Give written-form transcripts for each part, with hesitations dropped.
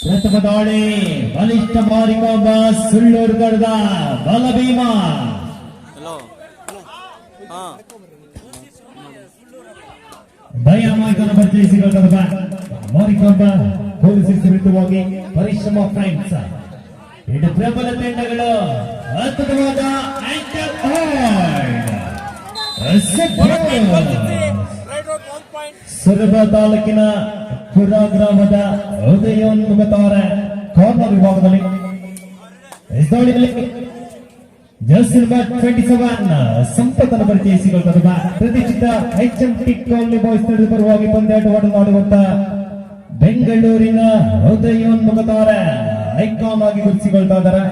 ಪ್ರಥಮ ದಾಳಿ ಬಲಿಷ್ಠ ಮಾರಿಕೊಂಬ ಸುಳ್ಳೂರು ಗಡದ ಬಲಭೀಮ. ದಯಾಮಾಯ್ಕನ ಪರಿಚಯಿಸಿಕೊಳ್ಳದ ಮಾರಿಕೊಂಬ ಪೊಲೀಸ್ ವಿರುದ್ಧವಾಗಿ ಪರಿಶ್ರಮ ಫ್ರೆಂಡ್ಸ್. ಇದು ಪ್ರಬಲ ತಂಡಗಳು ಅದ್ಭುತವಾದ ಸೊರಬ ತಾಲೂಕಿನ ಪುರ ಗ್ರಾಮದ ಉದಯೋನ್ಮುಖ ತಾರೆ ಕಾರ್ನರ್ ವಿಭಾಗದಲ್ಲಿ ಜರ್ಸಿ ನಂಬರ್ 27 ಸಂಪತ್ತನ್ನು ಪರಿಚಯಿಸಿಕೊಳ್ಳುತ್ತದೆ. ಪ್ರತಿಷ್ಠಿತ HMT ಕಾಲನಿ ಬಾಯ್ಸ್ ತಂಡದ ಪರವಾಗಿ ಪಂದ್ಯಾಟವಾಡುವಂತ ಬೆಂಗಳೂರಿನ ಉದಯೋನ್ಮುಖ ತಾರೆ ಐಕಾನ್ ಆಗಿ ಗುರುತಿಸಿಕೊಳ್ತಾ ಇದ್ದಾರೆ.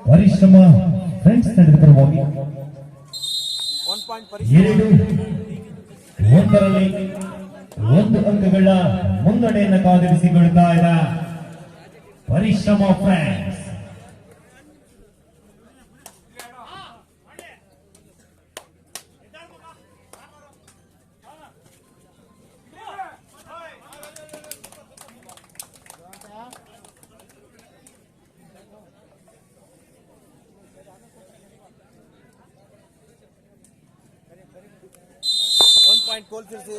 ಪರಿಶ್ರಮ ಫ್ರೆಂಡ್ಸ್ ತಂಡದ ಪರವಾಗಿ 2-1 1 ಅಂಕಗಳ ಮುನ್ನಡೆಯನ್ನು ಕಾದಿರಿಸಿಕೊಳ್ತಾ ಇದೆ ಪರಿಶ್ರಮ ಫ್ರೆಂಡ್ಸ್. गोल फिर से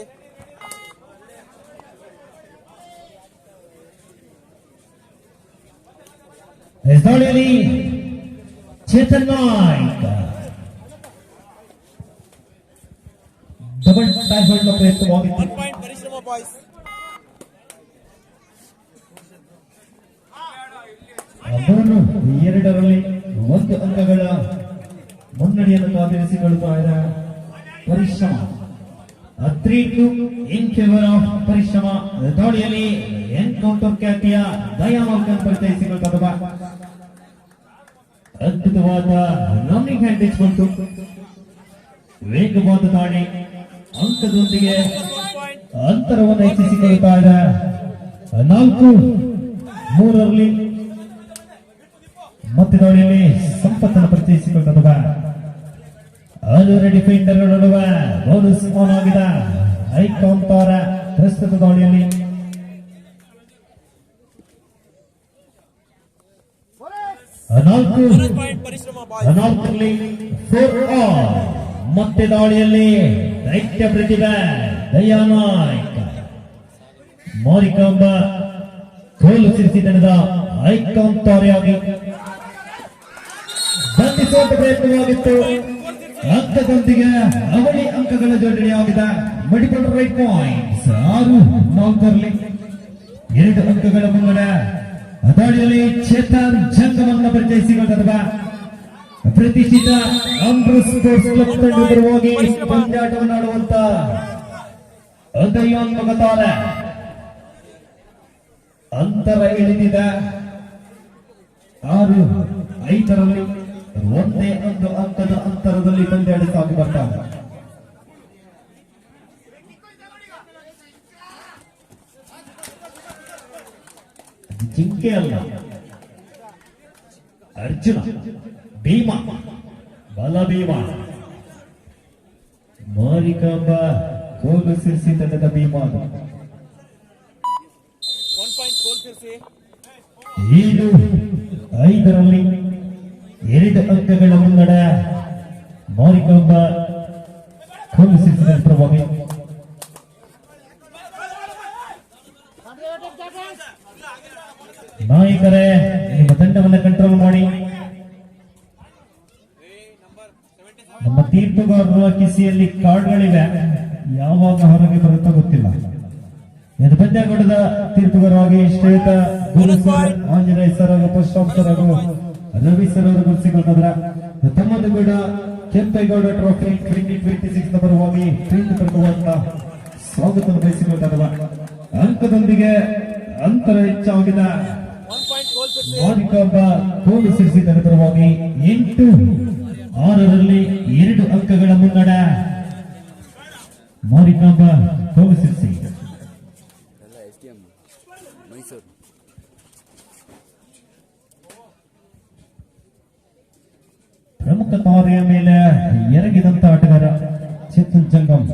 चेतन नायक डबल टाइफाइड का प्रयत्न 1 पॉइंट परिश्रम बॉयज. ಎರಡರಲ್ಲಿ 1 ಅಂಕಗಳ ಮುನ್ನಡೆಯನ್ನು ಕಾದಿರಿಸಿಕೊಳ್ಳುತ್ತಾ ಇದೆ ಪರಿಶ್ರಮ. 3-2 in favor of ಪರಿಶ್ರಮ. ದಾಳಿಯಲ್ಲಿ ಎನ್ಕೌಂಟರ್ ಖ್ಯಾತಿಯ ದಯಾಮಾಲ್ಕನ್ ಪರಿಚಯಿಸಿಕೊಳ್ಳುತ್ತದೆ. ಅದ್ಭುತವಾದ ರನ್ನಿಂಗ್ ಹ್ಯಾಂಡೇಜ್ ಬಂತು. ವೇಗವಾದ ದಾಳಿ ಅಂಕದೊಂದಿಗೆ ಅಂತರವನ್ನು ಹೆಚ್ಚಿಸಿಕೊಳ್ಳುತ್ತಾ ಇದೆ 4-3 ಮತ್ತೆ ದಾಳಿಯಲ್ಲಿ ಸಂಪತ್ತನ್ನು ಪರಿಚಯಿಸಿಕೊಳ್ಳುತ್ತದೆ. 6 ಡಿಫೆಂಡರ್ ನಡುವೆ ಬೋನಸ್ ಆನ್ ಆಗಿದೆ ಐಕಾನ್ ತರ ಪ್ರಸ್ತುತ ದಾಳಿಯಲ್ಲಿ. 4 ಮತ್ತೆ ದಾಳಿಯಲ್ಲಿ ದೈತ್ಯ ಪ್ರತಿಭೆ ದಯಾನಾಯ್ಕ ಮಾರಿಕಾಂಬ ಗೋಲು ಸಿರಿಸಿ ತಂಡದ ಐಕಾನ್ ತಾರೆಯಾಗಿ ಬಂಧಿಸುವ ಪ್ರಯತ್ನವಾಗಿತ್ತು. ಅಂಕದೊಂದಿಗೆ ಅವಳಿ ಅಂಕಗಳ ಜೋಡಣೆಯಾಗಿದೆ. ಮಡಿಪಲ್ ರೈಟ್ ಪಾಯಿಂಟ್ಸ್ 6-4 2 ಅಂಕಗಳ ಮುನ್ನಡೆ. ದಾಳಿಯಲ್ಲಿ ಚೇತನ್ ಜಂಗಮನ್ನು ಪರಿಚಯಿಸಿಕೊಳ್ಳುತ್ತದೆ. ಪ್ರತಿಷ್ಠಿತ ಅಂಬ್ರೂಸ್ ಸ್ಪೋರ್ಟ್ಸ್ ಕ್ಲಬ್ ತಂಡದ ಪರವಾಗಿ ಪಂದ್ಯಾಟವನ್ನು ಆಡುವಂತ ಉದಯೋನ್ಮುಖ ತಾರೆ ಅಂತರ ಇಳಿದಿದೆ 6-5 ಒಂದೇ 1 ಅಂಕದ ಅಂತರದಲ್ಲಿ ಪಂದ್ಯಾಟ ಸಾಗಿ ಬರ್ತಾರೆ. ಜಿಂಕೆ ಅಲ್ಲ ಅರ್ಜುನ ಭೀಮ ಬಲ ಭೀಮ ಮಾರಿಕಾಂಬ ಗೋಲು ಸಿರಿಸಿ ತಂಡದ ಭೀಮ. 1 पॉइंट गोल फिर से 5 2 ಅಂಕಗಳ ಮುನ್ನಡೆ. ಮಾರಿಕಾಂಬ ಗೋಲು ಸಿರಿಸಿ ತಂಡದ ಪರವಾಗಿ ನಾಯಕರೇ ನಿಮ್ಮ ತಂಡವನ್ನು ಕಂಟ್ರೋಲ್ ಮಾಡಿ. ನಮ್ಮ ತೀರ್ಪುಗಾರರ ಕಿಸಿಯಲ್ಲಿ ಕಾರ್ಡ್ಗಳಿವೆ, ಯಾವಾಗ ಹೊರಗೆ ಬರುತ್ತಾ ಗೊತ್ತಿಲ್ಲ. ಇದು ಪಂದ್ಯಾಟದ ತೀರ್ಪುಗಾರರಾಗಿ ಶ್ರೇತ ಆಂಜನೇಯ ಸರ್ ಹಾಗೂ ಪ್ರಶಾಂತ್ ಸರ್ ಹಾಗೂ ರವಿ ಸರ್ ಅವರು ಗುರುತಿಸಿಕೊಂಡಿದ್ರ ತಮ್ಮದು ಕೂಡ ಕೆಂಪೇಗೌಡ ಟ್ರೋಫಿ 2026 ಪರವಾಗಿ ಪ್ರೀತಿಪೂರ್ವಕವಾದ ಸ್ವಾಗತ ಬಯಸಿಕೊಳ್ಳುತ್ತಿರುವ ಅಂಕದೊಂದಿಗೆ ಅಂತರ ಹೆಚ್ಚಾಗಿದೆ. ಮಾರಿಕಾಂಬ ಗೋಲು ಸಿರಿಸಿ ತಂಡದ ಪರವಾಗಿ 8-6 2 ಅಂಕಗಳ ಮುನ್ನಡೆ. ಮಾರಿಕಾಂಬ ಗೋಲು ಸಿರಿಸಿ ಪ್ರಮುಖ ತಾರೆಯ ಮೇಲೆ ಎರಗಿದಂತ ಆಟಗಾರ ಚೇತನ್ ಜಂಗಮ್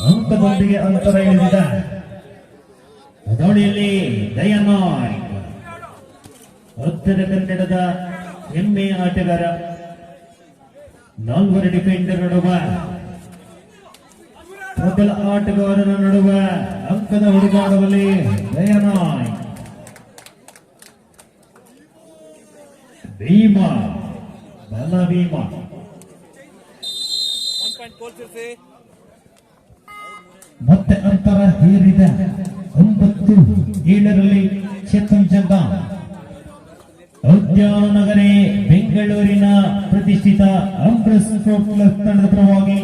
ಅಂಕದೊಂದಿಗೆ ಅಂತರ ಇಳಿದಿದೆ. ದಾಳಿಯಲ್ಲಿ ದಯಾನಾಯ್ಕ್ ಉತ್ತರ ಕನ್ನಡದ ಹೆಮ್ಮೆಯ ಆಟಗಾರ. ನಾಲ್ವರು ಡಿಫೆಂಡರ್ ನಡುವೆ ಮೊದಲ ಆಟಗಾರರ ನಡುವೆ ಅಂಕದ ಹುಡುಗಾಟದಲ್ಲಿ ದಯಾನಾಯ್ಕ್ ಭೀಮಾ ಬಲ ಭೀಮಾ 1 point goal Sirse. ಮತ್ತೆ ಅಂತರ ಹೇರಿದ 9-7ರಲ್ಲಿ ಚೇತನ್ ಜಂಗ. ಉದ್ಯಾನನಗರಿ ಬೆಂಗಳೂರಿನ ಪ್ರತಿಷ್ಠಿತ ಅಂಬ್ರೆಸ್ ಸ್ಪೋರ್ಟ್ಸ್ ಕ್ಲಬ್ ತಂಡದ ಪರವಾಗಿ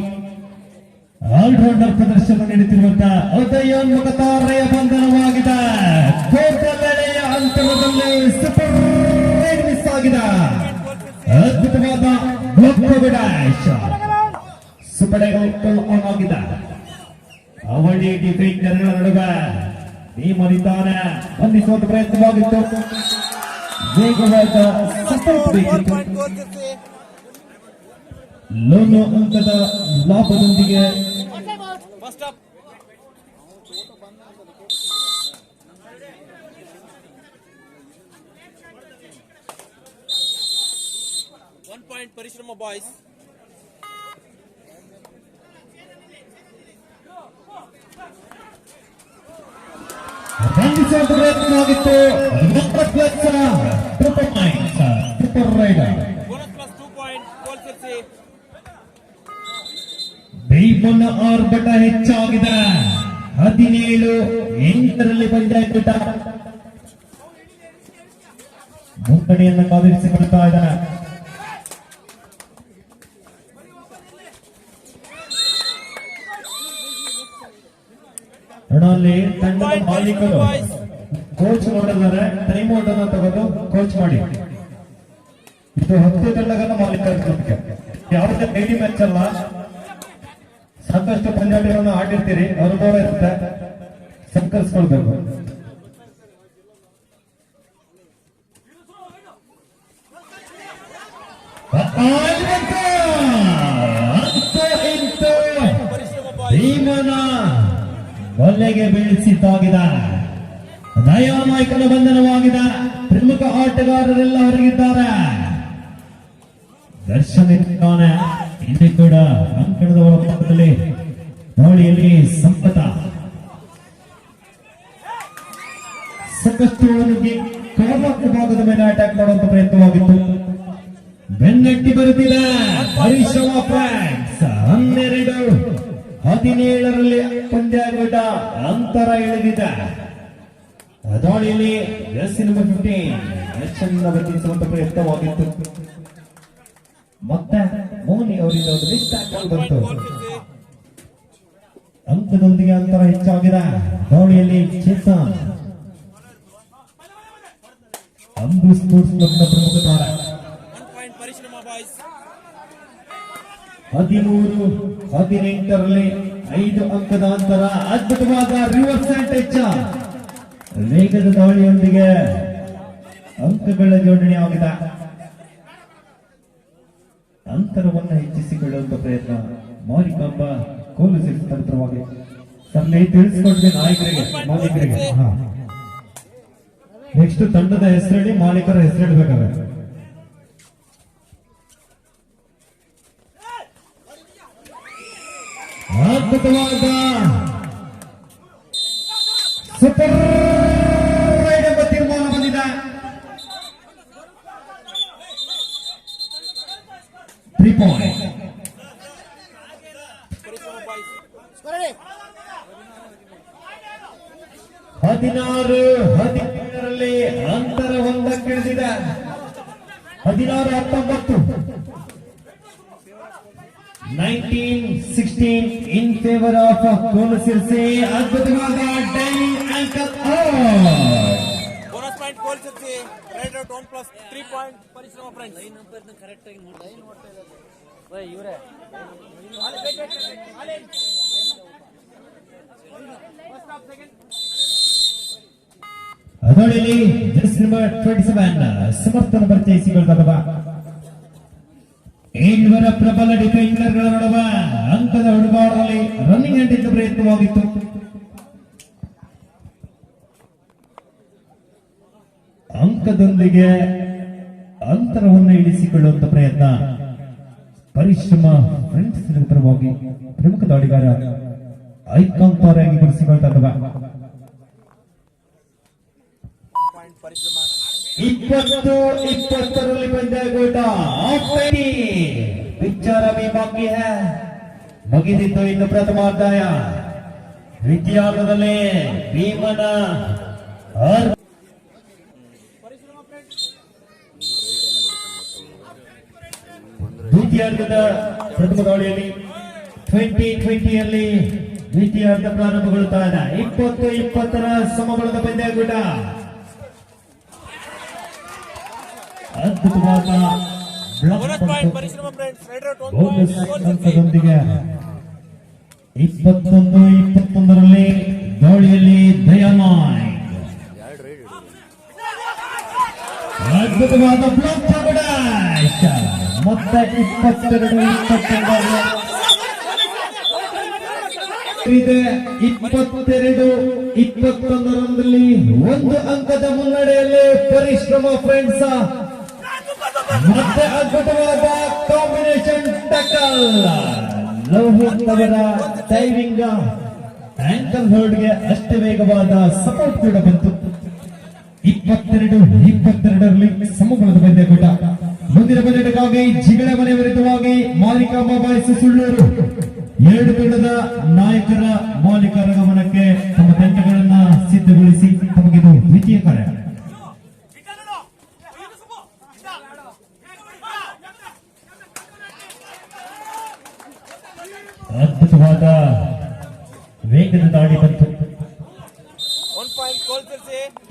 ಆಲ್ರೌಂಡರ್ ಪ್ರದರ್ಶನ ನೀಡುತ್ತಿರುವಂತಹ ಉದಯೋನ್ಮುಖ ತಾರೆಯ ಬಂಧನವಾಗಿದೆ. ಕೋಟೆಲೆಯ ಅಂತರದಲ್ಲಿ ಸೂಪರ್ ರೈಡ್ ಮಿಸ್ ಆಗಿದೆ. ಅದ್ಭುತವಾದ ಸೂಪರ್ ಆನ್ ಆಗಿದೆ. ಅವಳಿ ಡಿಫೆಂಡರ್ ನಡುವೆ ಮರಿತಾನೆ ಬಂಧಿಸುವ ಪ್ರಯತ್ನವಾಗಿತ್ತು. ವೇಗವಾದ ಸಪೋರ್ಟ್ 1 ಬೇಕಿತ್ತು. point goal Sirse. ಲೋನು ಅಂಕದ ಲಾಭದೊಂದಿಗೆ First up. One point Parishrama boys. ಬಂಧಿಸುವ ಪ್ರಯತ್ನವಾಗಿತ್ತು. Super raider Bonus plus 2 point goal Sirse. ಭೀಮನ ಆರ್ಭಟ ಹೆಚ್ಚಾಗಿದೆ. 17-8ರಲ್ಲಿ ಪಂದ್ಯಾಟ ಮುನ್ನಡೆಯನ್ನು ಕಾದಿರಿಸಿಕೊಳ್ತಾ ಇದ್ದಾನೆ. ಅಲ್ಲಿ ತಂಡದ ಮಾಲೀಕರು ಕೋಚ್ ನೋಡಿದ್ದಾರೆ. ಟೈಮ್ ಔಟ್ ಅನ್ನು ತಗೊಂಡು ಕೋಚ್ ಮಾಡಿ. ಇದು 10 ತಂಡಗಳ ಮಾಲೀಕರ ಜೊತೆಗೆ ಯಾವುದೇ ಡೈಲಿ ಮ್ಯಾಚ್ ಅಲ್ಲ. ಸಾಕಷ್ಟು ಪಂದ್ಯಾಟಗಳನ್ನು ಆಡಿರ್ತೀರಿ, ಅನುಭವ ಇರುತ್ತೆ, ಸಂಕರಿಸ್ಕೊಳ್ಬೇಕು. Parishrama boys. ಭೀಮನ ಕೊಲ್ಲೆಗೆ ಬೀಳಿಸಿದ್ದಾಗಿದೆ. ದಯಾನಾಯ್ಕನ ಬಂಧನವಾಗಿದೆ. ಪ್ರಮುಖ ಆಟಗಾರರೆಲ್ಲ ಹೊರಗಿದ್ದಾರೆ. ದರ್ಶನ್ ಇದ್ದಾನೆ. ಇಲ್ಲಿ ಕೂಡ ಅಂಕಣದ ಒಳಭಾಗದಲ್ಲಿ ದಾಳಿಯಲ್ಲಿ ಸಂಪತ ಸಾಕಷ್ಟು ಅವನಿಗೆ ಕಾರ್ನಾಕ್ ಭಾಗದ ಮೇಲೆ ಅಟ್ಯಾಕ್ ಮಾಡುವಂತ ಪ್ರಯತ್ನವಾಗಿತ್ತು. ಬೆನ್ನಟ್ಟಿ ಬರುತ್ತಿದೆ ಪರಿಶ್ರಮ ಫ್ರಾನ್ಸ್. 12-17ರಲ್ಲಿ ಪಂದ್ಯಾಟ ಅಂತರ ಇಳಿದಿದೆ. ದಾಳಿಯಲ್ಲಿ ಜರ್ಸಿ ನಂಬರ್ 15 ಬದಲಿಸುವಂತ ಪ್ರಯತ್ನವಾಗಿತ್ತು. ಮತ್ತೆ ಮೋನಿ ಅವರಿಂದ ಒಂದು ಮಿಸ್ ಟ್ಯಾಕಲ್ ಬಂತು. Goal Sirse. ಅಂಕದೊಂದಿಗೆ ಅಂತರ ಹೆಚ್ಚಾಗಿದೆ. ದಾಳಿಯಲ್ಲಿ ಚೇತನ್ ಅಂಬು ಸ್ಪೋರ್ಟ್ಸ್ ಕ್ಲಬ್ನ ಪ್ರಮುಖ ತಾರ. 1 point Parishrama boys. 13-18ರಲ್ಲಿ 5 ಅಂಕದ ಅಂತರ. ಅದ್ಭುತವಾದ ರಿವರ್ಸ್ ಅಂಡ್ ಟಚ್. ವೇಗದ ದಾಳಿಯೊಂದಿಗೆ ಅಂಕಗಳ ಜೋಡಣೆ ಆಗಿದೆ. ಅಂತರವನ್ನು ಹೆಚ್ಚಿಸಿಕೊಳ್ಳುವಂತ ಪ್ರಯತ್ನ ಮಾರಿಕಾಂಬ ಕೋಲು ತಂತ್ರವಾಗಿ ತನ್ನೇ ತಿಳಿಸಿಕೊಡ್ಬೇಕು ನಾಯಕರಿಗೆ, ಮಾಲೀಕರಿಗೆ. ನೆಕ್ಸ್ಟ್ ತಂಡದ ಹೆಸರೇಳಿ, ಮಾಲೀಕರ ಹೆಸರಿಡಬೇಕಾಗುತ್ತೆ. ಅದ್ಭುತವಾದ ಸೂಪರ್ ರೈಡ್ ಎಂಬ ತೀರ್ಮಾನ ಬಂದಿದೆ. 3 ಪಾಯಿಂಟ್. Parishrama boys. 16-17ರಲ್ಲಿ ಅಂತರ ಒಂದಕ್ಕಿಳಿದಿದೆ. 16-19 19-16 ಇನ್ ಫೇವರ್ ಆಫ್ ಕೋಲು ಸಿರ್ಸಿ. ಅದ್ಭುತವಾದ dining ankle Bonus point goal Sirse. Right out 1 plus 3 point Parishrama friends. ಅದರಲ್ಲಿ ಜರ್ಸಿ ನಂಬರ್ 27 ಸಮರ್ಥನ ಪರಿಚಯಿಸಿಕೊಳ್ಳುವ ಇಲ್ಲಿವರ ಪ್ರಬಲ ಡಿಫೆಂಡರ್ಗಳ ನಡುವೆ ಅಂಕದ ಹುಡುಗಾಟದಲ್ಲಿ ರನ್ನಿಂಗ್ ಅಂಟಿದ್ದ ಪ್ರಯತ್ನವಾಗಿತ್ತು. ಅಂಕದೊಂದಿಗೆ ಅಂತರವನ್ನು ಇಳಿಸಿಕೊಳ್ಳುವಂತ ಪ್ರಯತ್ನ ಪರಿಶ್ರಮ ಫ್ರೆಂಡ್ಸ್ ಪರವಾಗಿ ಪ್ರಮುಖ ದಾಳಿಗಾರ ಐಕಾಂತಾರಾಗಿ ಗುರುತಿಸಿಕೊಳ್ತಾ ಇದ್ದಾವೆ. 20-20 ಪಂದ್ಯಾಕೂಟ ವಿಚಾರ ಬಾಕಿ ಮುಗಿದಿದ್ದು ಇನ್ನು ಪ್ರಥಮಾಧ್ಯಾಯ. ದ್ವಿತೀಯಾರ್ಧದಲ್ಲಿ ಭೀಮನ ದ್ವಿತೀಯಾರ್ಧದ ಪ್ರಥಮ ದಾಳಿಯಲ್ಲಿ 2020ಯಲ್ಲಿ ದ್ವಿತೀಯಾರ್ಧ ಪ್ರಾರಂಭಗೊಳ್ಳುತ್ತಾ ಇದೆ. 20-20 ಸಮಬಲದ ಪಂದ್ಯಾಕೂಟ. ಅದ್ಭುತವಾದ ಅಂಕದೊಂದಿಗೆ 21-21ರಲ್ಲಿ ದಾಳಿಯಲ್ಲಿ ದಯಾನಾಯ್ ಅದ್ಭುತವಾದ ಬ್ಲಾಕ್ ಮತ್ತೆ 22-21ರಲ್ಲಿ ಒಂದು ಅಂಕದ ಮುನ್ನಡೆಯಲ್ಲಿ ಪರಿಶ್ರಮ ಫ್ರೆಂಡ್ಸ್. ಮತ್ತೆ ಅದ್ಭುತವಾದ ಕಾಂಬಿನೇಷನ್ ಟಕಲ್ ಲೋಹಿತ್ ಅವರ ಡೈವಿಂಗ್ ಆಂಕಲ್ ಹೋಲ್ಡ್ಗೆ ಅಷ್ಟೇ ವೇಗವಾದ ಸಪೋರ್ಟ್ ಕೂಡ ಬಂತು. 22-22ರಲ್ಲಿ ಸಮಬಲದ ಪಂದ್ಯಾಕೂಟ. ಮುಂದಿನ ಪಂದ್ಯಕ್ಕಾಗಿ ಜಿಗಳೆ ಮನೆ ವಿರುದ್ಧವಾಗಿ ಮಾಲಿಕಾಂಬ ಬಾಯ್ಸ್ ಸುಳ್ಳೂರು ಎರಡು ತಂಡದ ನಾಯಕರ ಮಾಲೀಕರ ಗಮನಕ್ಕೆ ತಮ್ಮ ತಂಡಗಳನ್ನ ಸಿದ್ಧಗೊಳಿಸಿ ತಮಗಿದು ದ್ವಿತೀಯ ಕಾರ್ಯ. ಅದ್ಭುತವಾದ ವೇಗದ ದಾಳಿ ಬಂತು.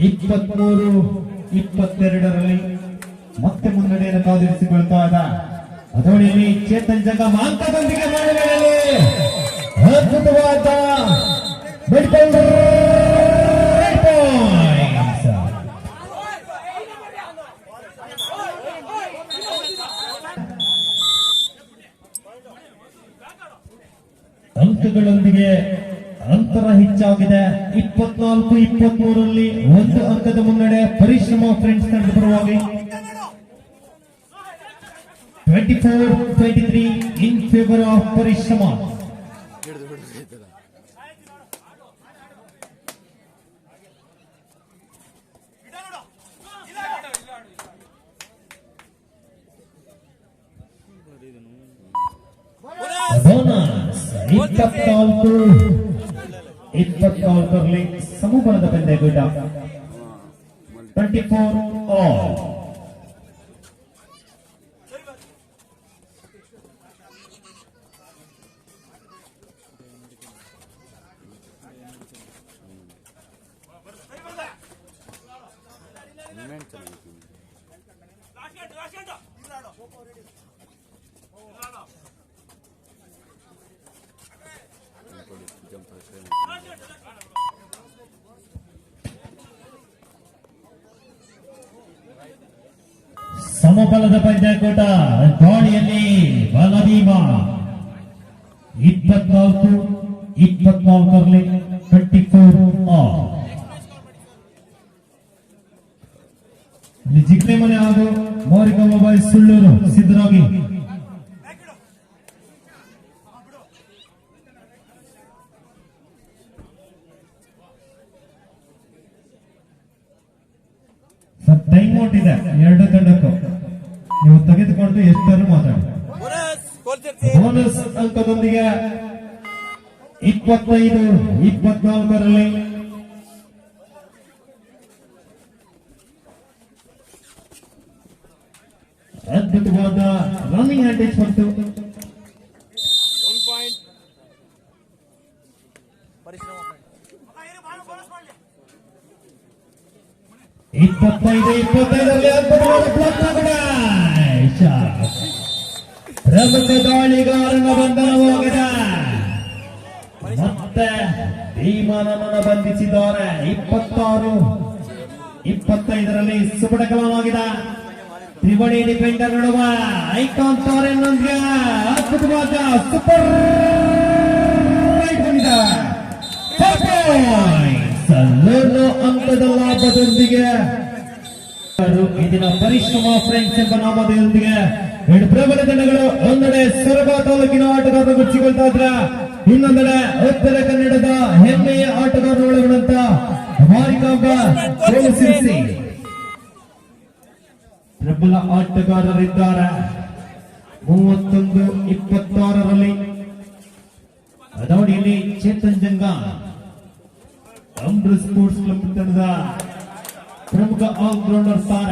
23-22ರಲ್ಲಿ ಮತ್ತೆ ಮುನ್ನಡೆಯನ್ನು ಕಾದಿರಿಸಿಕೊಳ್ತಾ ಇದ್ದ ಅದೋಣಿಯಲ್ಲಿ ಚೇತನ್ ಜಂಗಮ್ ಅಂಕದೊಂದಿಗೆ ಮಾಡುವಲ್ಲಿ ಅದ್ಭುತವಾದ ಅಂಕಗಳೊಂದಿಗೆ ಅಂತರ ಹೆಚ್ಚಾಗಿದೆ. 24-23ರಲ್ಲಿ ಒಂದು ಅಂಕದ ಮುನ್ನಡೆ ಪರಿಶ್ರಮ ಫ್ರೆಂಡ್ಸ್ ತಂಡದ ಪರವಾಗಿ. 24-23 ಇನ್ ಫೇವರ್ ಆಫ್ ಪರಿಶ್ರಮ. ಬೋನಸ್ 24-24ರಲ್ಲಿ ಸಮಬಲದ ಪಂದ್ಯಾಕೂಟ. 24-all. ಸಮಬಲದ ಪಂದ್ಯಾಕೂಟ. ದಾಳಿಯಲ್ಲಿ ಬಲಭೀಮ 24-24ರಲ್ಲಿ 24-all. ಇಲ್ಲಿ ಜಿಗ್ಲೆ ಮನೆ ಹಾಗೂ ಮಾರಿಕಮ್ಮ ಬಾಯಿ ಸುಳ್ಳೂರು ಸಿದ್ಧರಾಗಿ ಟೈಮ್ ಔಟ್ ಇದೆ ಎರಡು ತಂಡಕ್ಕೂ. ನೀವು ತೆಗೆದುಕೊಂಡು ಎಷ್ಟನ್ನು ಮಾತಾಡಿ. ಬೋನಸ್ ಅಂಕದೊಂದಿಗೆ 25-24ರಲ್ಲಿ ಅದ್ಭುತವಾದ ರನ್ನಿಂಗ್ ಹ್ಯಾಂಡೇಜ್ ಬಂತು. 25-25ರಲ್ಲಿ ಅದ್ಭುತವಾದ ಪ್ರಮುಖ ದಾಳಿಗಾರನ ಬಂಧನವಾಗಿದೆ. ಮತ್ತೆ ಭೀಮನನ್ನು ಬಂಧಿಸಿದ್ದಾರೆ. 26-25ರಲ್ಲಿ ಸುಪಟಕಲವಾಗಿದೆ. ತ್ರಿವಳಿ ಡಿಫೆಂಡರ್ ನಡುವ ಐಕಾನ್ ತಾರೆನ್ನೊಂದಿಗೆ ಅದ್ಭುತವಾದ ಸೂಪರ್ ರೈಟ್ ಬಂದಿದೆ. ಅಂಕದ ಲಾಭದೊಂದಿಗೆ ಇಂದಿನ ಪರಿಶ್ರಮ ಫ್ರೆಂಡ್ಸ್ ಎಂಬ ನಾಮದೊಂದಿಗೆ ಎರಡು ಪ್ರಬಲ ತಂಡಗಳು ಒಂದೆಡೆ ಸೊರಬ ತಾಲೂಕಿನ ಆಟಗಾರರು ಗುಚ್ಚಿಕೊಳ್ತಾ ಇದ್ರ, ಇನ್ನೊಂದೆಡೆ ಉತ್ತರ ಕನ್ನಡದ ಹೆಮ್ಮೆಯ ಆಟಗಾರರು ಒಳಗೊಂಡಂತ ಮಾರಿಕಾಂಬ ಕೋಲಸಿರಿಸಿ ಪ್ರಬಲ ಆಟಗಾರರಿದ್ದಾರೆ. 31-26ರಲ್ಲಿ ಅದವಡಿಯಲ್ಲಿ ಚೇತನ್ ಜಂಗ ಅಮೃತ್ ಸ್ಪೋರ್ಟ್ಸ್ ಕ್ಲಬ್ ತಂಡದ ಪ್ರಮುಖ ಆಲ್ರೌಂಡರ್ ತಾರ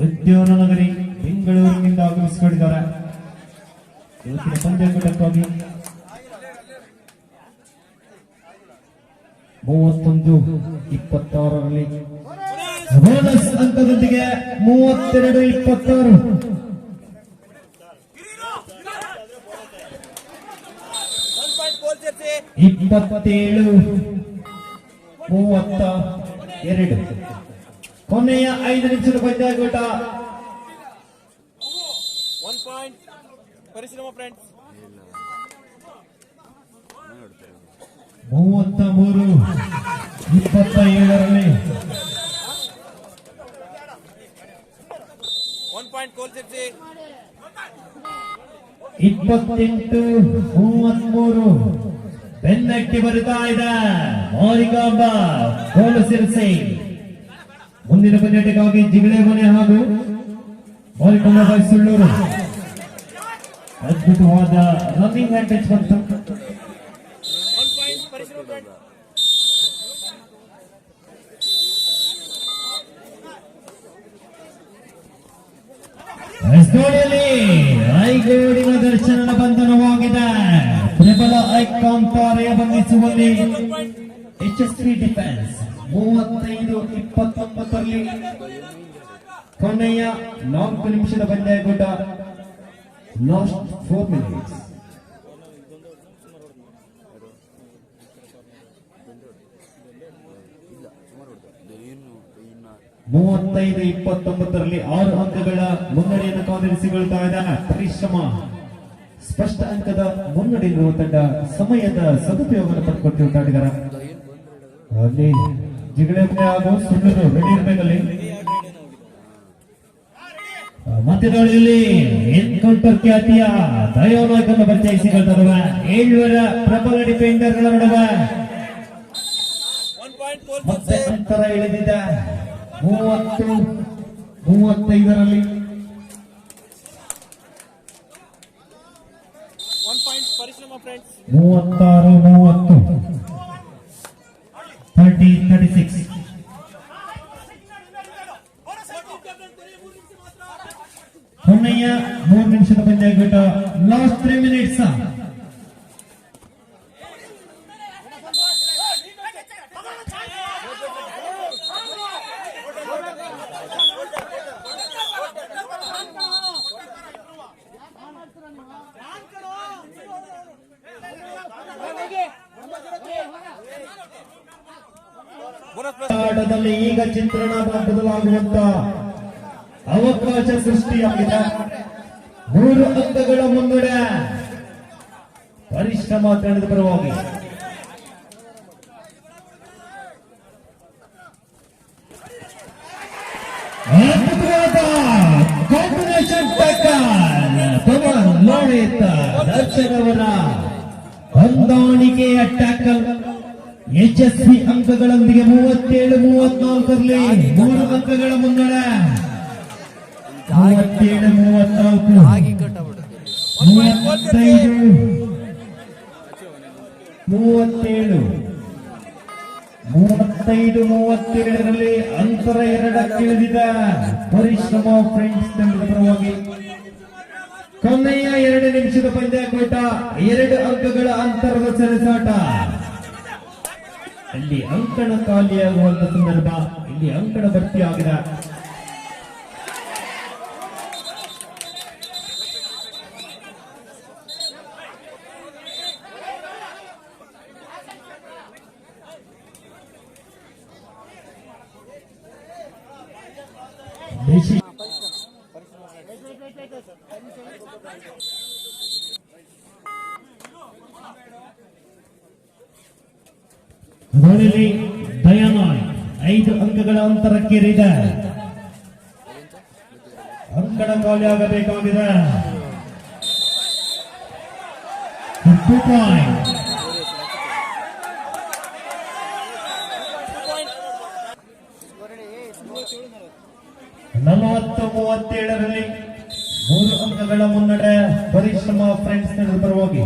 ಉದ್ಯಾನ ನಗರಿ ಬೆಂಗಳೂರಿನಿಂದ ಆಗಮಿಸಿಕೊಂಡಿದ್ದಾರೆ. ಇವತ್ತಿನ ಪಂದ್ಯಾಟಕ್ಕಾಗಿ 31-26ರಲ್ಲಿ ಬೋನಸ್ ಅಂಕದೊಂದಿಗೆ 32-26 27-32 ಕೊನೆಯ 5 ನಿಮಿಷದ ಪಂದ್ಯಾಟ. 1 point ಪರಿಶ್ರಮ ಫ್ರೆಂಡ್ಸ್. 33-27ರಲ್ಲಿ 1 point ಗೋಲ್ ಸೇರಿಸಿ. 28-33 ಬೆನ್ನಟ್ಟಿ ಬರುತ್ತಾ ಇದೆ ಮಾರಿಕಾಂಬ ಕೋಲಸಿರಿಸಿ. ಮುಂದಿನ ಪಂದ್ಯಾಟಕ್ಕಾಗಿ ಜಿಗಳೆ ಮನೆ ಹಾಗೂ ಮಾರಿಕಾಂಬ ಬಾಯ್ ಸುಳ್ಳೂರು ಅದ್ಭುತವಾದ ರನ್ನಿಂಗ್ ಹ್ಯಾಂಡ್ ಟಚ್ ಬಂತು. 1 point ಪರಿಶ್ರಮ ಫ್ರೆಂಡ್ಸ್. ಎಸ್ಗೋಡಿಯಲ್ಲಿ ಐಗೋಡಿನ ದರ್ಶನದ ಬಂಧನವಾಗಿದೆ. ಪ್ರಬಲ ಐಕಾನ್ ತಾರೆಯ ಬಂಧಿಸುವಲ್ಲಿ ಯಶಸ್ವಿ ಡಿಫೆನ್ಸ್ 35-29ರಲ್ಲಿ ಕೊನೆಯ 4 ನಿಮಿಷದ ಪಂದ್ಯಾಟ. Last 4 minutes. ಮೂವತ್ತೈದು 29ರಲ್ಲಿ 6 ಅಂಕಗಳ ಮುನ್ನಡೆಯನ್ನು ಕಾದಿರಿಸಿಕೊಳ್ತಾ ಇದ್ದಾನೆ ಪರಿಶ್ರಮ. ಸ್ಪಷ್ಟ ಅಂಕದ ಮುನ್ನಡೆಯಿರುವ ತಂಡ ಸಮಯದ ಸದುಪಯೋಗವನ್ನು ಪಡೆದುಕೊಟ್ಟಿರುವ ಆಟಗಾರ ಅಲ್ಲಿ ಜಿಗಳೆ ಹಾಗೂ ಸುಳ್ಳೂರು ರೆಡಿ ಇರಬೇಕಲ್ಲಿ. ಮಧ್ಯದಾಳಿಯಲ್ಲಿ ಎನ್ಕೌಂಟರ್ ಖ್ಯಾತಿಯ ದಯೋನಾಯಕನ್ನು ಪರಿಚಯಿಸಿಕೊಳ್ತದವ 7 ಪ್ರಬಲ ಡಿಫೆಂಡರ್ಗಳ ನಡುವೆ 1 point ಗೋಲ್ ಮತ್ತೆ ಸೇರಿಸಿ. ಅಂತರ ಇಳಿದಿದೆ. 30-35ರಲ್ಲಿ 1 point ಪರಿಶ್ರಮ ಫ್ರೆಂಡ್ಸ್. 36-30 30-36 ಕೊನೆಯ 3 ನಿಮಿಷದ ಪಂದ್ಯಾಟ. Last 3 minutes. Bonus plus. ಆಟದಲ್ಲಿ ಈಗ ಚಿತ್ರಣ ಬದಲಾಗುವಂತ ಅವಕಾಶ ಸೃಷ್ಟಿಯಾಗಿದೆ. 3 ಅಂಕಗಳ ಮುನ್ನಡೆ ಪರಿಶ್ರಮ ತಂಡದ ಪರವಾಗಿ. ಅದ್ಭುತವಾದ ಕಾಂಬಿನೇಷನ್ ಟ್ಯಾಕಲ್ ಪವನ್ ಲೋಣಿತ ದರ್ಶನ್ ಅವರ ಹೊಂದಾಣಿಕೆಯ ಟ್ಯಾಕಲ್ ಯಶಸ್ವಿ ಅಂಕಗಳೊಂದಿಗೆ 37-34ರಲ್ಲಿ 3 ಅಂಕಗಳ ಮುನ್ನಡೆ. 37-34 35-37ರಲ್ಲಿ ಅಂತರ 2ಕ್ಕೆ ಇಳಿದಿದೆ ಪರಿಶ್ರಮ ಫ್ರೆಂಡ್ಸ್ ತಂಡದ ಪರವಾಗಿ. ಕೊನೆಯ 2 ನಿಮಿಷದ ಪಂದ್ಯಾಟ. 2 ಅಂಕಗಳ ಅಂತರದ ಸೆಣಸಾಟ. ಅಲ್ಲಿ ಅಂಕಣ ಖಾಲಿಯಾಗುವಂತ ಸಂದರ್ಭ. ಇಲ್ಲಿ ಅಂಕಣ ಭರ್ತಿಯಾಗಿದೆ. ಗೋಳಿಲಿ ದಯಾನಾಯ್ 5 ಅಂಕಗಳ ಅಂತರಕ್ಕೇರಿದೆ. ಅಂಕಣ ಖಾಲಿಯಾಗಬೇಕಾಗಿದೆ. 2 ಪಾಯಿಂಟ್. 40-37ರಲ್ಲಿ 3 ಅಂಕಗಳ ಮುನ್ನಡೆ ಪರಿಶ್ರಮ ಫ್ರೆಂಡ್ಸ್ ನಡೆದ ಪರವಾಗಿ.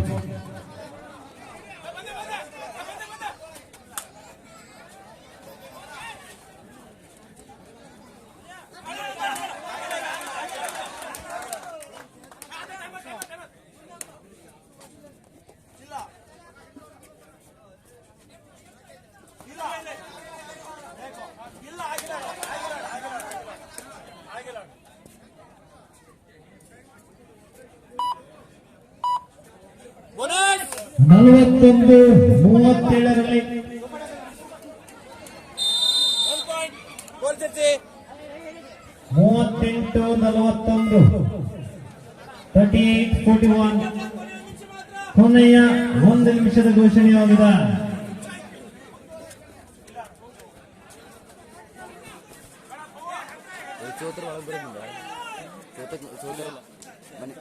Bonus! 41-37ರಲ್ಲಿ 1 point. Goal Chelsea. 38-41, 38-41. ಕೊನೆಯ 1 ನಿಮಿಷದ ಘೋಷಣೆಯಾಗಿದೆ. ಚೋತ್ರ ಒಳಗೆ ಬರೋದಿಲ್ಲ ಚೋತ್ರ ಮನೆ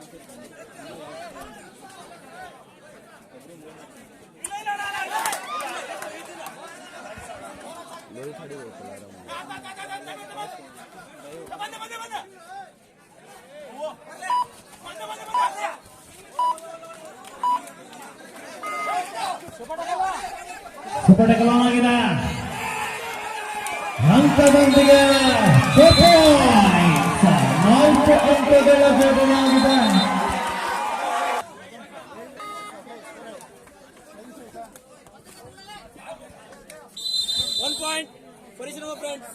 ಲೋರಿ ಥಾಡಿ ಹೋಗ್ತಲ್ಲ ಸುಪಟಕಲಾಗಿದೆ. ಅಂಕದೊಂದಿಗೆ 4 ಅಂಕಗಳ ಜೋಡಣೆಯಾಗಿದೆ. One point. ಪರಿಶ್ರಮ friends.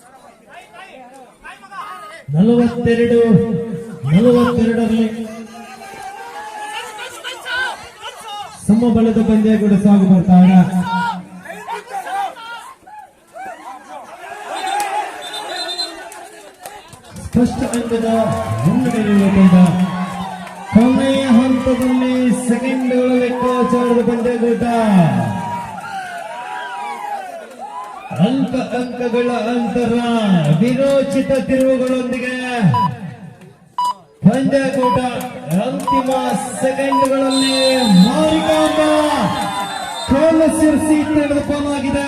42-42ರಲ್ಲಿ ಸಮಬಲದ ಪಂದ್ಯ ಕೂಡ ಸಾಗು ಬರ್ತಾ ಇದೆ. ಸ್ಪಷ್ಟ ಅಂಕದ ಮುನ್ನಡೆಯಿರುವುದರಿಂದ ಕೊನೆಯ ಹಂತದಲ್ಲಿ ಸೆಕೆಂಡ್ಗಳ ಲೆಕ್ಕಾಚಾರದ ಪಂದ್ಯಕೂಟ. ಅಂಕಗಳ ಅಂತರ ವಿರೋಚಿತ ತಿರುವುಗಳೊಂದಿಗೆ ಪಂದ್ಯಕೂಟ ಅಂತಿಮ ಸೆಕೆಂಡ್ಗಳಲ್ಲಿ ಮಾರಿಕಾಂಬ ಕೋಲ ಸಿರ್ಸಿ ತೆಗೆದುಕೊಳ್ಳಲಾಗಿದೆ.